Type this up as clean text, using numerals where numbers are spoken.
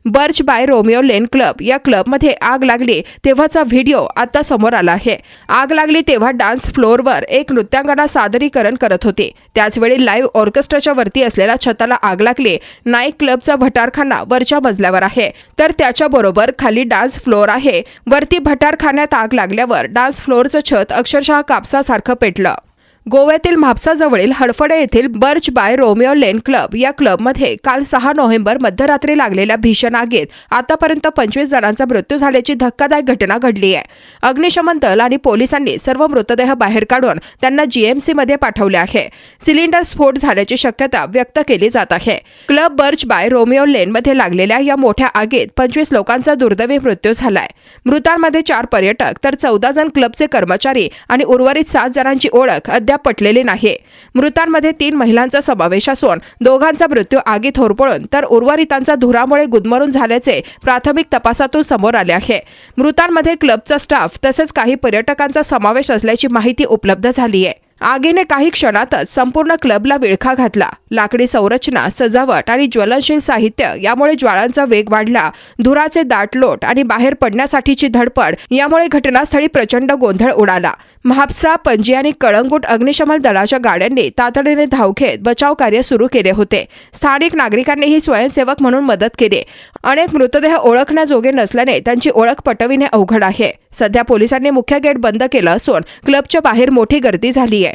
Birch by Romeo Lane club या क्लबमध्ये आग लागली तेव्हाचा व्हिडिओ आता समोर आला आहे। आग लागली तेव्हा डान्स फ्लोअरवर एक नृत्यांगना सादरीकरण करत होती। त्याचवेळी लाईव्ह ऑर्केस्ट्राच्या वरती असलेल्या छताला आग लागली। नाईट क्लबचा भटारखाना वरच्या मजल्यावर आहे, तर त्याच्या बरोबर खाली डान्स फ्लोअर आहे। वरती भटारखान्यात आग लागल्यावर डान्स फ्लोअरचं छत अक्षरशः कापसासारखं पेटलं। गोव्यातील म्हापसाजवळील हडफडे येथील Birch by Romeo Lane club या क्लबमध्ये काल 6 नोव्हेंबर मध्यरात्री लागलेल्या भीषण आगीत आतापर्यंत 25 जणांचा मृत्यू झाल्याची धक्कादायक घटना घडली आहे। अग्निशमन दल आणि पोलिसांनी सर्व मृतदेह बाहेर काढून त्यांना जीएमसी मध्ये पाठवले आहे। सिलेंडर स्फोट झाल्याची शक्यता व्यक्त केली जात आहे। क्लब बर्च बाय रोमिओ लेन मध्ये लागलेल्या या मोठ्या आगीत 25 लोकांचा दुर्दैवी मृत्यू झालाय। मृतांमध्ये 4 पर्यटक तर 14 जण क्लबचे कर्मचारी आणि उर्वरित 7 जणांची ओळख अद्याप पटलेली नाही। मृतांमध्ये 3 महिलांचा समावेश असून दोघांचा मृत्यू आगीत होरपळून तर उर्वरितांचा धुरामुळे गुदमरून झाल्याचे प्राथमिक तपासातून समोर आले आहे। मृतांमध्ये क्लबचा स्टाफ तसेच काही पर्यटकांचा समावेश असल्याची माहिती उपलब्ध झाली आहे। आगीने काही क्षणातच संपूर्ण क्लबला विळखा घातला। लाकडी संरचना, सजावट आणि ज्वलनशील साहित्य यामुळे ज्वाळांचा वेग वाढला। धुराचे दाट लोट आणि बाहेर पडण्यासाठीची धडपड यामुळे घटनास्थळी प्रचंड गोंधळ उडाला। म्हापसा, पणजी आणि कळंगूट अग्निशमन दलाच्या गाड्यांनी तातडीने धाव घेत बचाव कार्य सुरू केले होते। स्थानिक नागरिकांनीही स्वयंसेवक म्हणून मदत केली। अनेक मृतदेह ओळखण्याजोगे नसल्याने त्यांची ओळख पटविणे अवघड आहे। सध्या पोलिसांनी मुख्य गेट बंद केलं असून क्लबच्या बाहेर मोठी गर्दी झाली आहे।